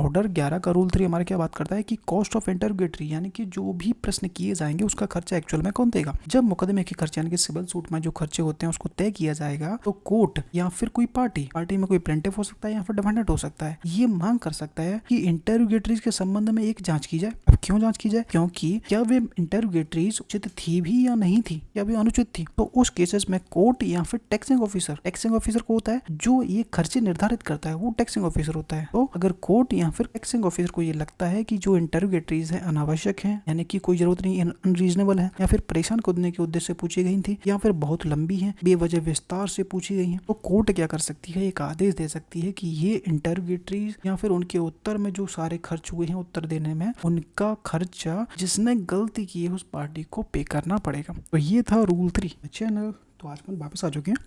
Order 11 का rule 3 हमारे क्या बात करता है कि कॉस्ट ऑफ इंटरोगेटरी यानी कि जो भी प्रश्न किए जाएंगे उसका खर्चा एक्चुअल में कौन देगा। जब मुकदमे के खर्चे यानी कि सिविल सूट में जो खर्चे होते हैं उसको तय किया जाएगा तो कोर्ट या फिर कोई पार्टी में कोई प्लेंटिफ हो सकता है या फिर डिफेंडेंट हो सकता है, ये मांग कर सकता है कि इंटरोगेटरीज के संबंध में एक जांच की जाए। अब क्यों जांच की जाए? क्योंकि क्या वे इंटरोगेटरीज उचित थी भी या नहीं थी, या वे अनुचित थी। तो उस केसेस में कोर्ट या फिर टैक्सिंग ऑफिसर को होता है जो ये खर्चे निर्धारित करता है, वो टैक्सिंग ऑफिसर होता है। तो अगर कोर्ट या फिर टैक्सिंग ऑफिसर को ये लगता है कि जो इंटरोगेटरीज है अनावश्यक है, यानी कि कोई जरूरत नहीं, अनरीजनेबल है, या फिर परेशान करने के उद्देश्य से पूछी गई थी, या फिर बहुत लंबी है, बेवजह विस्तार से पूछी गई है, तो कोर्ट क्या कर सकती है, एक आदेश दे सकती है कि ये इंटरोगेटरीज या फिर उनके उत्तर में जो सारे खर्च हुए हैं उत्तर देने में, उनका खर्चा जिसने गलती की है उस पार्टी को पे करना पड़ेगा। तो ये था रूल 3। अच्छा ना, तो आज अपन वापस आ चुके हैं।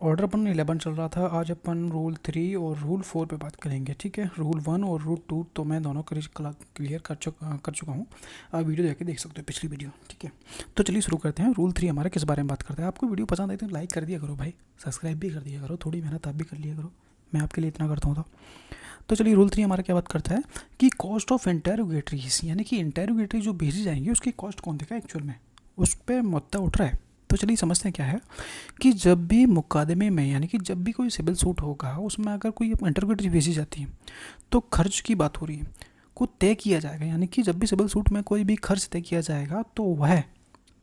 ऑर्डर अपन 11 चल रहा था, आज अपन रूल 3 और रूल 4 पे बात करेंगे। ठीक है, रूल 1 और रूल 2 तो मैं दोनों क्लियर कर चुका हूँ। आप वीडियो जाके देख सकते हो, पिछली वीडियो। ठीक है, तो चलिए शुरू करते हैं। रूल 3 हमारा किस बारे में बात करता है। आपको वीडियो पसंद आई तो लाइक कर दिया करो भाई, सब्सक्राइब भी कर दिया करो, थोड़ी मेहनत आप भी कर लिया करो, मैं आपके लिए इतना करता हूँ। तो चलिए रूल 3 हमारा क्या बात करता है कि कॉस्ट ऑफ इंटरोगेटरीज यानी कि इंटरोगेटरी जो भेजी जाएंगी उसकी कॉस्ट कौन देगा एक्चुअल में, उस पर मुद्दा उठ रहा है। तो चलिए समझते हैं क्या है कि जब भी मुकदमे में यानी कि जब भी कोई सिविल सूट होगा उसमें अगर कोई इंटरोगेटरी भेजी जाती है तो खर्च की बात हो रही है, को तय किया जाएगा। यानी कि जब भी सिविल सूट में कोई भी खर्च तय किया जाएगा तो वह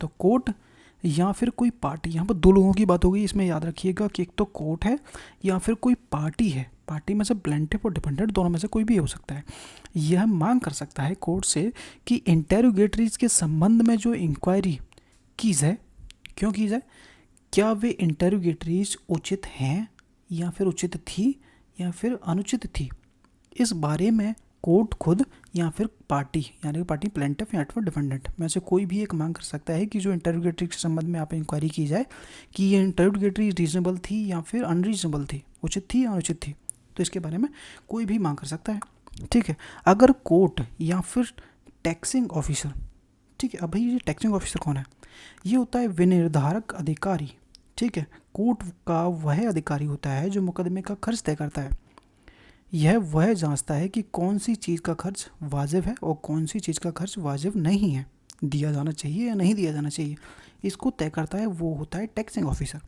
तो कोर्ट या फिर कोई पार्टी, यहाँ पर दो लोगों की बात हो गई, इसमें याद रखिएगा कि एक तो कोर्ट है या फिर कोई पार्टी है। पार्टी में से प्लेंटिफ और डिफेंडेंट दोनों में से कोई भी हो सकता है। यह मांग कर सकता है कोर्ट से कि इंटरोगेटरीज के संबंध में जो इंक्वायरी की जाए, क्यों की जाए, क्या वे इंटरोगेटरीज उचित हैं या फिर उचित थी या फिर अनुचित थी, इस बारे में कोर्ट खुद या फिर पार्टी यानी कि पार्टी प्लेंटिफ या फिर डिफेंडेंट में से कोई भी एक मांग कर सकता है कि जो इंटरोगेटरी के संबंध में आप इंक्वायरी की जाए कि ये इंटरोगेटरी रीजनेबल थी या फिर अनरीजनेबल थी, उचित थी या अनुचित थी। तो इसके बारे में कोई भी मांग कर सकता है। ठीक है, अगर कोर्ट या फिर टैक्सिंग ऑफिसर, ठीक है, अब भाई ये टैक्सिंग ऑफिसर कौन है, ये होता है विनिर्धारक अधिकारी। ठीक है, कोर्ट का वह अधिकारी होता है जो मुकदमे का खर्च तय करता है। यह वह जांचता है कि कौन सी चीज़ का खर्च वाजिब है और कौन सी चीज़ का खर्च वाजिब नहीं है, दिया जाना चाहिए या नहीं दिया जाना चाहिए, इसको तय करता है वो होता है टैक्सिंग ऑफिसर।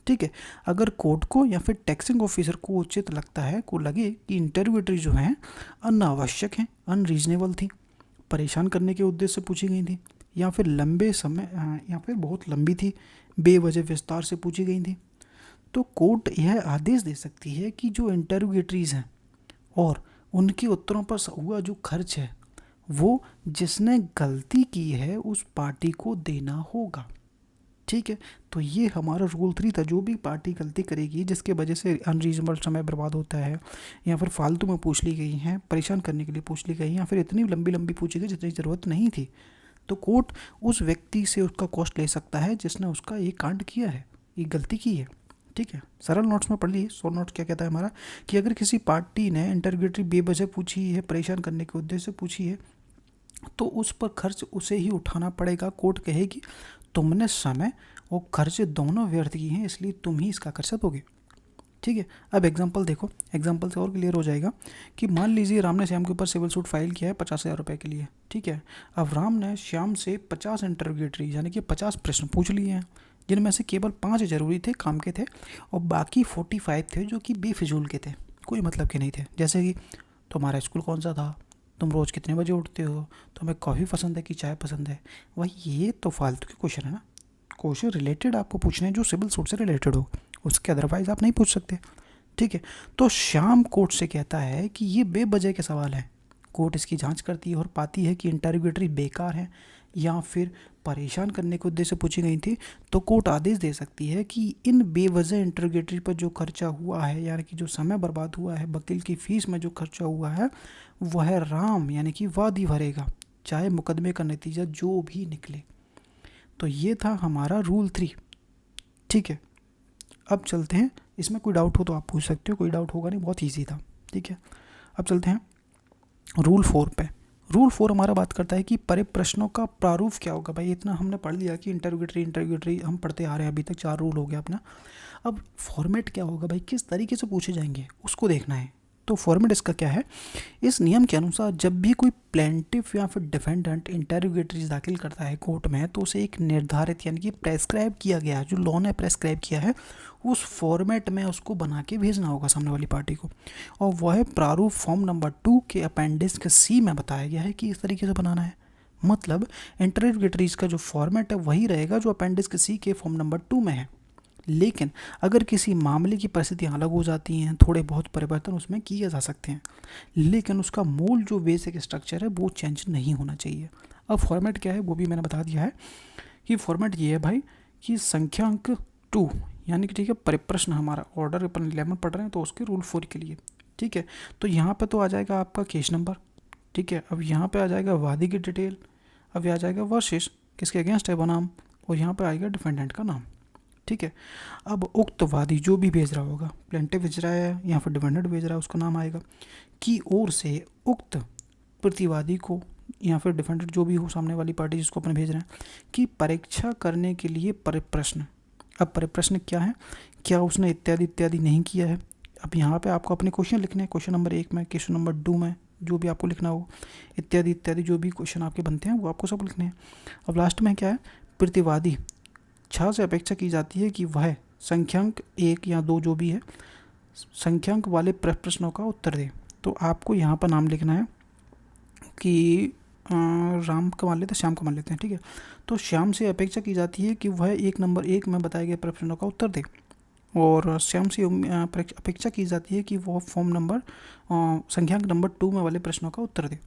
ठीक है, अगर कोर्ट को या फिर टैक्सिंग ऑफिसर को उचित लगता है, को लगे कि इंटरोगेटरी जो हैं अनावश्यक हैं, अनरीजनेबल थी, परेशान करने के उद्देश्य से पूछी गई थी, या फिर लंबे समय या फिर बहुत लंबी थी, बेवजह विस्तार से पूछी गई थी, तो कोर्ट यह आदेश दे सकती है कि जो इंटरोगेटरीज हैं और उनके उत्तरों पर हुआ जो खर्च है वो जिसने गलती की है उस पार्टी को देना होगा। ठीक है, तो ये हमारा रूल 3 था। जो भी पार्टी गलती करेगी जिसके वजह से अनरीजनेबल समय बर्बाद होता है या फिर फालतू में पूछ ली गई हैं, परेशान करने के लिए पूछ ली गई या फिर इतनी लंबी लंबी पूछी गई जितनी ज़रूरत नहीं थी, तो कोर्ट उस व्यक्ति से उसका कॉस्ट ले सकता है जिसने उसका ये कांड किया है, ये गलती की है। ठीक है, सरल नोट्स में पढ़ लीजिए। शॉर्ट नोट्स क्या कहता है हमारा कि अगर किसी पार्टी ने इंटरोगेटरी बेवजह पूछी है, परेशान करने के उद्देश्य से पूछी है, तो उस पर खर्च उसे ही उठाना पड़ेगा। कोर्ट कहेगी तुमने समय और खर्च दोनों व्यर्थ किए हैं, इसलिए तुम ही इसका खर्चा दोगे। ठीक है, अब एग्जाम्पल देखो, एग्जाम्पल से और क्लियर हो जाएगा कि मान लीजिए राम ने श्याम के ऊपर सिविल सूट फाइल किया है 50,000 रुपये के लिए। ठीक है, अब राम ने श्याम से 50 इंटरोगेटरी यानी कि 50 प्रश्न पूछ लिए हैं, जिनमें से केवल 5 जरूरी थे, काम के थे, और बाकी 45 थे जो कि बेफिजूल के थे, कोई मतलब के नहीं थे। जैसे कि तुम्हारा स्कूल कौन सा था, तुम रोज़ कितने बजे उठते हो, तुम्हें कॉफ़ी पसंद है कि चाय पसंद है, वही ये तो फालतू के क्वेश्चन है ना। क्वेश्चन रिलेटेड आपको पूछने हैं जो सिविल सूट से रिलेटेड हो, उसके अदरवाइज आप नहीं पूछ सकते। ठीक है, तो श्याम कोर्ट से कहता है कि ये बेवजह के सवाल हैं। कोर्ट इसकी जांच करती है और पाती है कि इंटरोगेटरी बेकार है या फिर परेशान करने के उद्देश्य से पूछी गई थी, तो कोर्ट आदेश दे सकती है कि इन बेवजह इंटरोगेटरी पर जो खर्चा हुआ है यानी कि जो समय बर्बाद हुआ है, वकील की फीस में जो खर्चा हुआ है, वह राम यानी कि वादी भरेगा, चाहे मुकदमे का नतीजा जो भी निकले। तो ये था हमारा रूल 3। ठीक है, अब चलते हैं, इसमें कोई डाउट हो तो आप पूछ सकते हो, कोई डाउट होगा नहीं, बहुत ईजी था। ठीक है, अब चलते हैं रूल 4 पे। रूल 4 हमारा बात करता है कि परिप्रश्नों का प्रारूप क्या होगा। भाई इतना हमने पढ़ लिया कि इंटरोगेटरी हम पढ़ते आ रहे हैं, अभी तक 4 रूल हो गया अपना। अब फॉर्मेट क्या होगा भाई, किस तरीके से पूछे जाएंगे उसको देखना है। तो फॉर्मेट इसका क्या है, इस नियम के अनुसार जब भी कोई प्लेंटिफ या फिर डिफेंडेंट इंटरोगेटरीज दाखिल करता है कोर्ट में, तो उसे एक निर्धारित यानी कि प्रेस्क्राइब किया गया, जो लॉ ने प्रेस्क्राइब किया है, उस फॉर्मेट में उसको बना के भेजना होगा सामने वाली पार्टी को। और वह प्रारूप फॉर्म नंबर 2 के अपेंडिक्स के सी में बताया गया है कि इस तरीके से बनाना है। मतलब इंटरोगेटरीज का जो फॉर्मेट है वही रहेगा जो अपेंडिक्स के सी के फॉर्म नंबर 2 में है। लेकिन अगर किसी मामले की परिस्थितियाँ अलग हो जाती हैं, थोड़े बहुत परिवर्तन उसमें किए जा सकते हैं, लेकिन उसका मूल जो बेसिक स्ट्रक्चर है वो चेंज नहीं होना चाहिए। अब फॉर्मेट क्या है वो भी मैंने बता दिया है कि फॉर्मेट ये है भाई कि संख्यांक 2 यानी कि ठीक है परिप्रश्न, हमारा ऑर्डर अपन 11 पढ़ रहे हैं तो उसके रूल 4 के लिए, ठीक है। तो यहाँ पे तो आ जाएगा आपका केस नंबर, ठीक है। अब यहाँ पे आ जाएगा वादी की डिटेल, अब ये आ जाएगा वर्सेस किसके अगेंस्ट है बनाम, और यहाँ पे आएगा डिफेंडेंट का नाम, ठीक है। अब उक्त वादी जो भी भेज रहा होगा, प्लेंटिफ भेज रहा है या फिर डिफेंडेंट भेज रहा है, उसका नाम आएगा की ओर से उक्त प्रतिवादी को या फिर डिफेंडेंट जो भी हो सामने वाली पार्टी जिसको अपन भेज रहे हैं कि परीक्षा करने के लिए परिप्रश्न। अब परिप्रश्न क्या है, क्या उसने इत्यादि इत्यादि नहीं किया है। अब यहाँ पे आपको अपने क्वेश्चन लिखने हैं, क्वेश्चन नंबर 1 में, क्वेश्चन नंबर 2 में, जो भी आपको लिखना हो, इत्यादि इत्यादि जो भी क्वेश्चन आपके बनते हैं वो आपको सब लिखने हैं। अब लास्ट में क्या है, प्रतिवादी छा से अपेक्षा की जाती है कि वह संख्यांक 1 या 2 जो भी है संख्यांक वाले प्रश्नों का उत्तर दे। तो आपको यहाँ पर नाम लिखना है कि राम का मान लेते हैं, श्याम का मान लेते हैं, ठीक है। तो श्याम से अपेक्षा की जाती है कि वह नंबर 1 में बताए गए प्रश्नों का उत्तर दे, और श्याम से अपेक्षा की जाती है कि वह फॉर्म नंबर संख्यांक नंबर 2 में वाले प्रश्नों का उत्तर दे।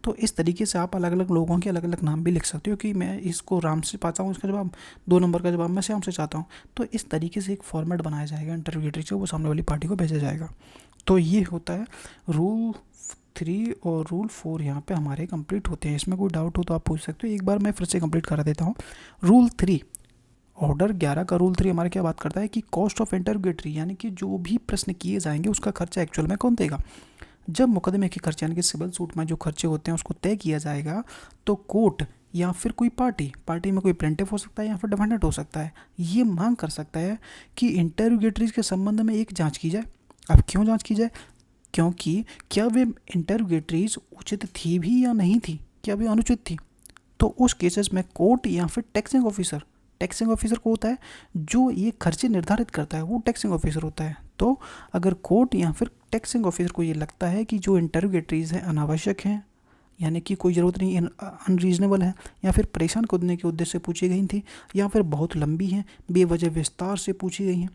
तो इस तरीके से आप अलग अलग लोगों के अलग अलग नाम भी लिख सकते हो कि मैं इसको राम से पाता हूँ इसका जवाब, 2 नंबर का जवाब मैं श्याम से चाहता हूँ। तो इस तरीके से एक फॉर्मेट बनाया जाएगा इंटरोगेटरी से, वो सामने वाली पार्टी को भेजा जाएगा। तो ये होता है रूल 3 और रूल 4 यहाँ पे हमारे कंप्लीट होते हैं। इसमें कोई डाउट हो तो आप पूछ सकते हो, एक बार मैं फिर से कंप्लीट करा देता हूँ। रूल 3, ऑर्डर 11 का रूल 3 हमारे क्या बात करता है कि कॉस्ट ऑफ इंटरोगेटरी यानी कि जो भी प्रश्न किए जाएंगे उसका खर्चा एक्चुअल में कौन देगा। जब मुकदमे के खर्चे यानी कि सिविल सूट में जो खर्चे होते हैं उसको तय किया जाएगा, तो कोर्ट या फिर कोई पार्टी में कोई प्लेंटिफ हो सकता है या फिर डिफेंडेंट हो सकता है, ये मांग कर सकता है कि इंटरोगेटरीज के संबंध में एक जांच की जाए। अब क्यों जांच की जाए, क्योंकि क्या वे इंटरोगेटरीज उचित थी भी या नहीं थी, क्या वे अनुचित थी। तो उस केसेस में कोर्ट या फिर टैक्सिंग ऑफिसर को होता है जो ये खर्चे निर्धारित करता है, वो टैक्सिंग ऑफिसर होता है। तो अगर कोर्ट या फिर टैक्सिंग ऑफिसर को ये लगता है कि जो इंटरोगेटरीज हैं अनावश्यक हैं, यानी कि कोई ज़रूरत नहीं, अनरीजनेबल है, या फिर परेशान करने के उद्देश्य से पूछी गई थी, या फिर बहुत लंबी हैं, बेवजह विस्तार से पूछी गई हैं,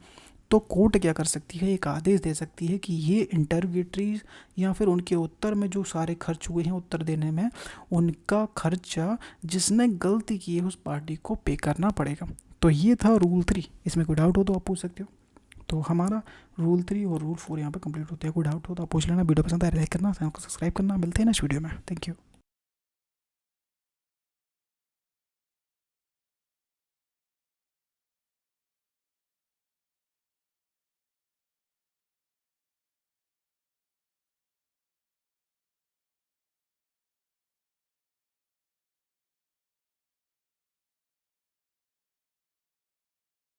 तो कोर्ट क्या कर सकती है, एक आदेश दे सकती है कि ये इंटरोगेटरीज या फिर उनके उत्तर में जो सारे खर्च हुए हैं उत्तर देने में, उनका खर्चा जिसने गलती की है उस पार्टी को पे करना पड़ेगा। तो ये था रूल 3। इसमें कोई डाउट हो तो आप पूछ सकते हो। तो हमारा रूल 3 और रूल 4 यहाँ पे कंप्लीट होते हैं। कोई डाउट हो तो आप पूछ लेना। वीडियो पसंद आए लाइक करना, चैनल को सब्सक्राइब करना। मिलते हैं नेक्स्ट वीडियो में। Thank you.